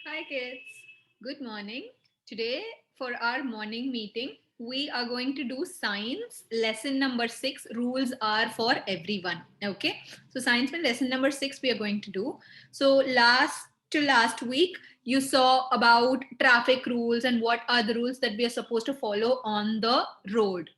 Hi kids, good morning. Today for our morning meeting, we are going to do science lesson number 6. Rules are for everyone. Okay, so science lesson number 6 we are going to do. So last week you saw about traffic rules and what are the rules that we are supposed to follow on the road.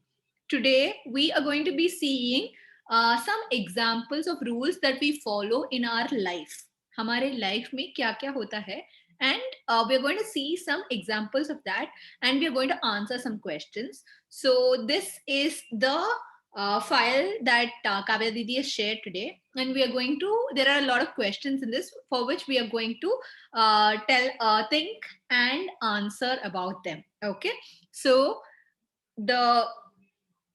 Today we are going to be seeing some examples of rules that we follow in our life. हमारे life में क्या क्या होता है, and we're going to see some examples of that, and we're going to answer some questions. So this is the file that Kavya Didi has shared today, and we are going to, there are a lot of questions in this for which we are going to think and answer about them. Okay, so the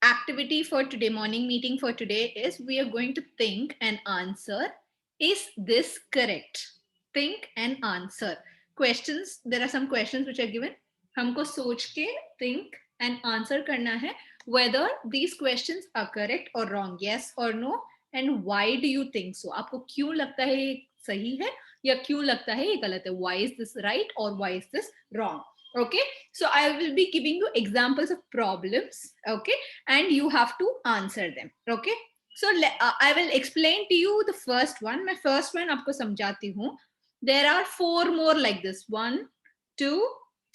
activity for today, morning meeting for today, is we are going to think and answer, is this correct? Think and answer questions. There are some questions which are given. हमको सोच के think and answer करना है whether these questions are correct or wrong, yes or no, and why do you think so. आपको क्यों लगता है ये सही है या क्यों लगता है ये गलत है. Why is this right or why is this wrong? Okay, so I will be giving you examples of problems. Okay, and you have to answer them. Okay, so I will explain to you the first one. My first one आपको समझाती हूँ. There are four more like this. 1 2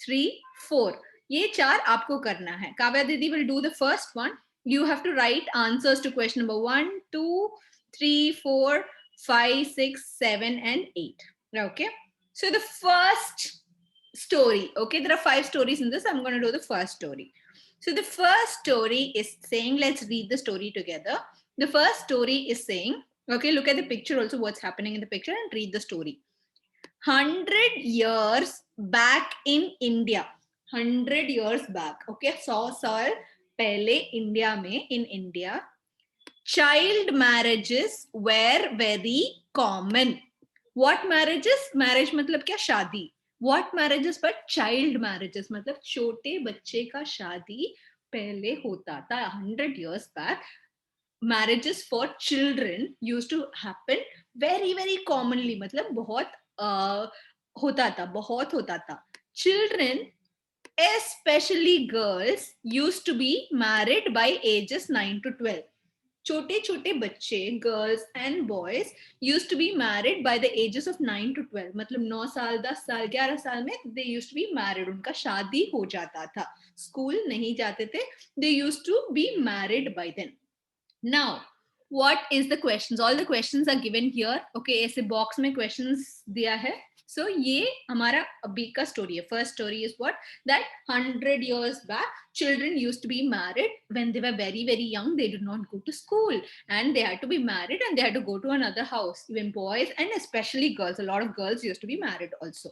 3 4. ये चार आपको करना है. काव्या दीदी will do the first one. You have to write answers to question number 1 2 3 4 5 6 7 and 8. Okay, so the first story. Okay, there are 5 stories in this. I'm going to do the first story. So the first story is saying, let's read the story together. The first story is saying, okay, look at the picture also, what's happening in the picture, and read the story. 100 years back in India. 100 years back. Okay, 100 साल पहले India में, in India, child marriages were very common. What marriages? Marriage मतलब क्या? शादी. What marriages? But child marriages मतलब छोटे बच्चे का शादी पहले होता था. 100 years back, marriages for children used to happen very very commonly. मतलब बहुत होता था, बहुत होता था. Children, especially girls, used to be married by ages 9 to 12. छोटे छोटे बच्चे, girls and boys, used to be married by the ages of 9 to 12. मतलब 9 साल, 10 साल, 11 साल में they used to be married. उनका शादी हो जाता था. स्कूल नहीं जाते थे. They used to be married by then. Now what is the questions? All the questions are given here. Okay, ऐसे बॉक्स में questions दिया है. So ये हमारा अभी का story है. First story is what? That 100 years back, children used to be married when they were very very young. They did not go to school and they had to be married and they had to go to another house. Even boys and especially girls, a lot of girls used to be married also.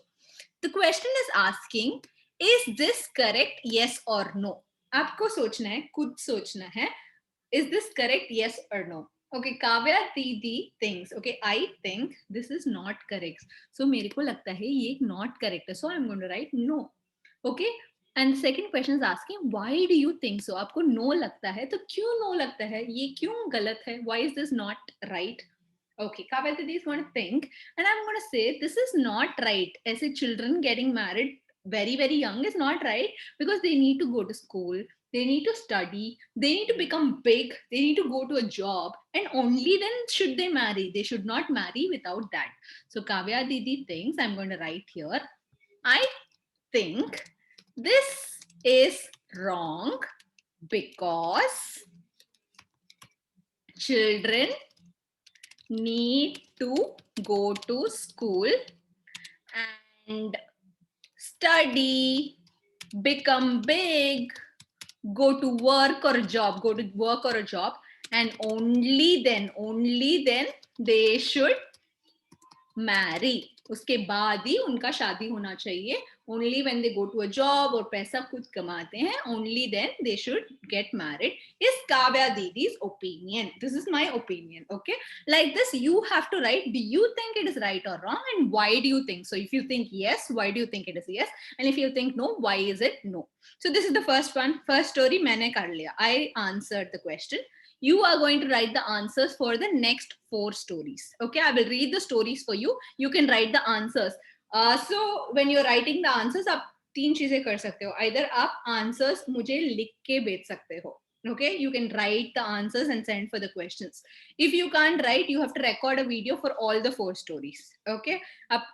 The question is asking, is this correct? Yes or no. आपको सोचना है, खुद सोचना है. Is this correct? Yes or no? Okay, Kavya Didi thinks, okay, I think this is not correct. So मेरे को लगता है ये not correct है. So I'm going to write no. Okay, and the second question is asking, why do you think so? आपको no लगता है, तो क्यों no लगता है? ये क्यों गलत है? Why is this not right? Okay, Kavya Didi is going to think, and I'm going to say this is not right. As a children getting married very very young is not right, because they need to go to school, they need to study, they need to become big, they need to go to a job, and only then should they marry. They should not marry without that. So Kavya Didi thinks, I'm going to write here, I think this is wrong because children need to go to school and study, become big, go to work or a job, go to work or a job, and only then they should marry. उसके बाद ही उनका शादी होना चाहिए. Only when they go to a job और पैसा खुद कमाते हैं, only then they should get married, is Kavya Didi's opinion. This is my opinion. Okay, like this you have to write, do you think it is right or wrong, and why do you think so? If you think yes, why do you think it is yes, and if you think no, why is it no? So this is the first one. First story मैंने कर लिया. I answered the question. You are going to write the answers for the next 4 stories. Okay, I will read the stories for you. You can write the answers. So when you're writing the answers, आप 3 चीजें कर सकते हो. Either आप answers मुझे लिख के भेज सकते हो. Okay, you can write the answers and send for the questions. If you can't write, you have to record a video for all the 4 stories. Okay, आप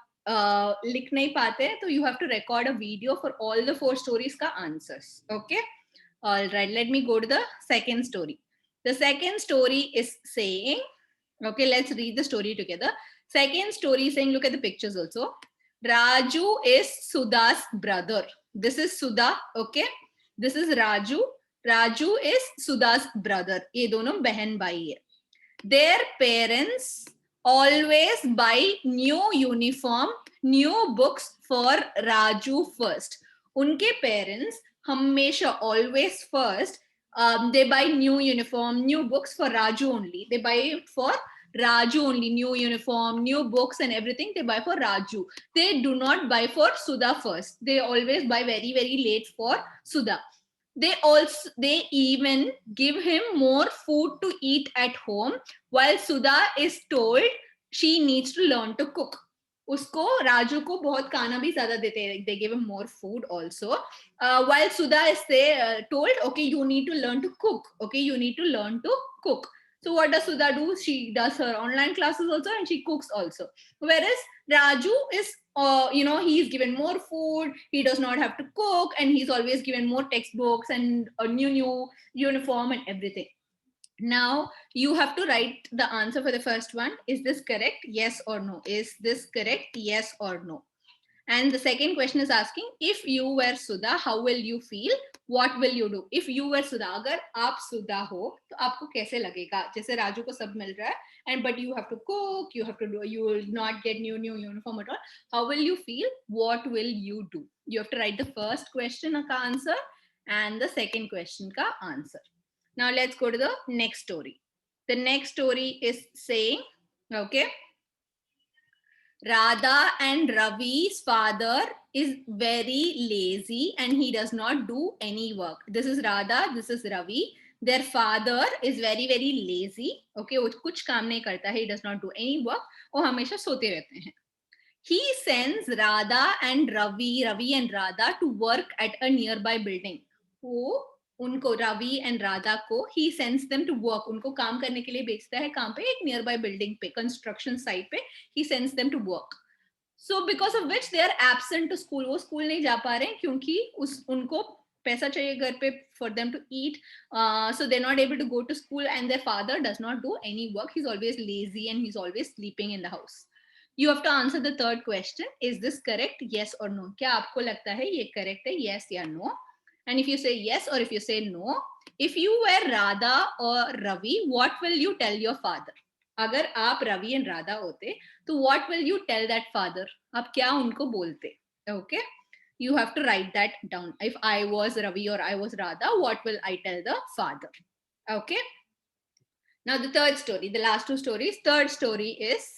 लिख नहीं पाते तो you have to record a video for all the 4 stories का answers. Okay, all right, let me go to the second story. The second story is saying, okay, let's read the story together. Second story is saying, look at the pictures also. Raju is Sudha's brother. This is Sudha, okay. This is Raju. Raju is Sudha's brother. ये दोनों बहन भाई है. Their parents always buy new uniform, new books for Raju first. उनके parents हमेशा always first they buy new uniform, new books for Raju only. They buy it for Raju only, new uniform, new books and everything they buy for Raju. They do not buy for Sudha first. They always buy very, very late for Sudha. They even give him more food to eat at home, while Sudha is told she needs to learn to cook. उसको राजू को बहुत खाना भी ज्यादा देते हैं. They give him more food also. While Sudha is told, okay, you need to learn to cook. Okay, you need to learn to cook. So what does Sudha do? She does her online classes also and she cooks also. Whereas Raju is, he's given more food. He does not have to cook, and he's always given more textbooks and a new uniform and everything. Now you have to write the answer for the first one. Is this correct? Yes or no? Is this correct? Yes or no? And the second question is asking, if you were Sudha, how will you feel? What will you do? If you were Sudha, अगर आप Sudha हो, तो आपको कैसे लगेगा? जैसे राजू को सब मिल रहा है, and but you have to cook, you will not get new uniform at all. How will you feel? What will you do? You have to write the first question ka answer and the second question ka answer. Now let's go to the next story. The next story is saying, okay, Radha and Ravi's father is very lazy and he does not do any work. This is Radha, this is Ravi. Their father is very, very lazy. Okay, वो कुछ काम नहीं करता है. He does not do any work. वो हमेशा सोते रहते हैं. He sends Radha and Ravi and Radha to work at a nearby building. वो उनको रवि एंड राधा को he sends them to work, उनको काम करने के लिए भेजता है. काम पे? एक नियर बाय बिल्डिंग पे, कंस्ट्रक्शन साइट पे. He sends them to work. So because of which they are absent to school. वो स्कूल नहीं जा पा रहे हैं क्योंकि उनको पैसा चाहिए घर पे for them to eat. So they are not able to go to school and their father does not do any work. He is always lazy and he is always sleeping in the house. You have to answer the third question. Is this correct? Yes or no? क्या आपको लगता है ये correct है? Yes या no? And if you say yes or if you say no, if you were Radha or Ravi, what will you tell your father? अगर आप Ravi and Radha होते, तो what will you tell that father? आप क्या उनको बोलते? Okay, you have to write that down. If I was Ravi or I was Radha, what will I tell the father? Okay. Now the third story, the last two stories. Third story is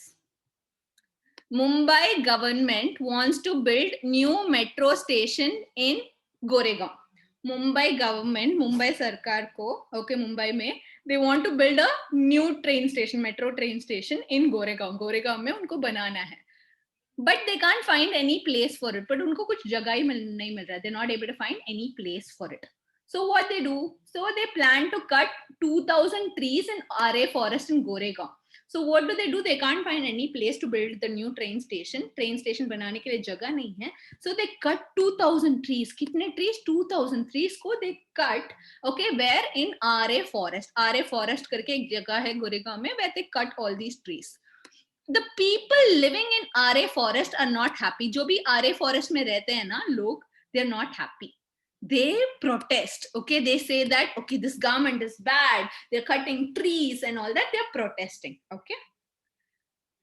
Mumbai government wants to build new metro station in Goregaon. Mumbai government, Mumbai सरकार को, okay, Mumbai में they want to build a new train station, metro train station in Goregaon. Goregaon में उनको बनाना है. But they can't find any place for it. But उनको कुछ जगह ही नहीं मिल रहा. They're not able to find any place for it. So what they do? So they plan to cut 2,000 trees in RA forest in Goregaon. So what do? They can't find any place to build the new train station. Train station बनाने के लिए जगह नहीं है. So they cut 2,000 trees. कितने trees? 2,000 trees को they cut. Okay, where in RA forest. RA forest करके एक जगह है गोरेगांव में, where they cut all these trees. The people living in RA forest are not happy. जो भी RA forest में रहते हैं ना लोग, they are not happy. They protest. Okay, they say that, okay, this government is bad, they're cutting trees and all that. They're protesting. Okay,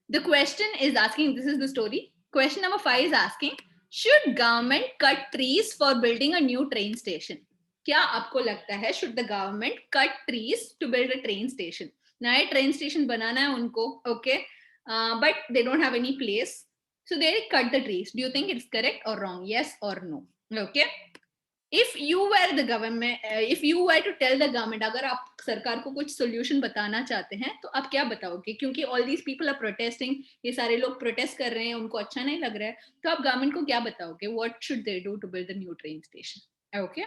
the question is asking, this is the story. Question number 5 is asking, should government cut trees for building a new train station? क्या आपको लगता है, should the government cut trees to build a train station? नया train station बनाना है उनको. Okay, but they don't have any place, so they cut the trees. Do you think it's correct or wrong? Yes or no? Okay, if you were the government, if you were to tell the government, अगर आप सरकार को कुछ solution बताना चाहते हैं तो आप क्या बताओगे? क्योंकि all these people are protesting, ये सारे लोग protest कर रहे हैं, उनको अच्छा नहीं लग रहा है, तो आप government को क्या बताओगे? What should they do to build a new train station? Okay,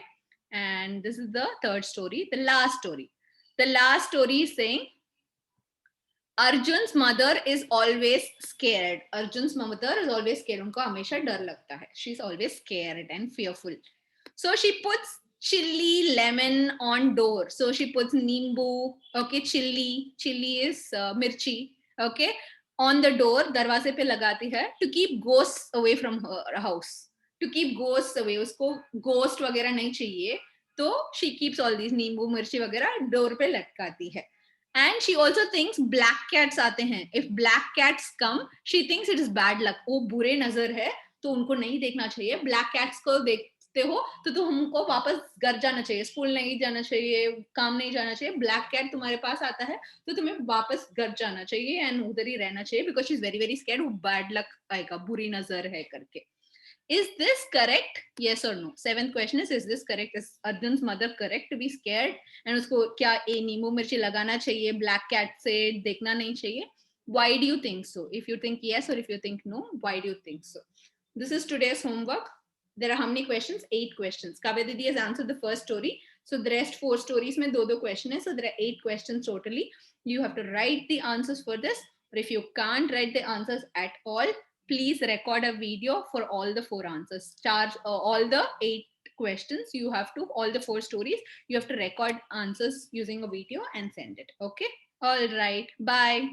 and this is the third story, the last story. The last story is saying Arjun's mother is always scared. Arjun's mother is always scared. उनको हमेशा डर लगता है. She's always scared and fearful. So she puts chili lemon on door. So she puts nimbu, okay, chili. Chili is mirchi, okay, on the door. दरवाजे पे लगाती है to keep ghosts away from her house. To keep ghosts away. उसको ghost वगैरह नहीं चाहिए. तो she keeps all these नींबू मिर्ची वगैरह door पे लटकाती है. And she also thinks black cats आते हैं. If black cats come, she thinks it is bad luck. वो बुरे नजर है तो उनको नहीं देखना चाहिए. Black cats को देखते हो तो तुमको वापस घर जाना चाहिए, स्कूल नहीं जाना चाहिए, काम नहीं जाना चाहिए. Black cat तुम्हारे पास आता है तो तुम्हें वापस घर जाना चाहिए and उधर ही रहना चाहिए because she is very very scared. वो bad luck आएगा, बुरी नजर है करके. Is this correct? Yes or no? Seventh question is this correct? Is Arjun's mother correct to be scared? And उसको क्या नींबू मिर्ची लगाना चाहिए, black cat से देखना नहीं चाहिए? Why do you think so? If you think yes or if you think no, why do you think so? This is today's homework. There are how many questions? 8 questions. Kavya Didi has answered the first story. So the rest 4 stories में दो questions. So there are 8 questions totally. You have to write the answers for this. But if you can't write the answers at all, please record a video for all the 4 answers. Charge all the 8 questions. You have to, all the 4 stories, you have to record answers using a video and send it. Okay. All right. Bye.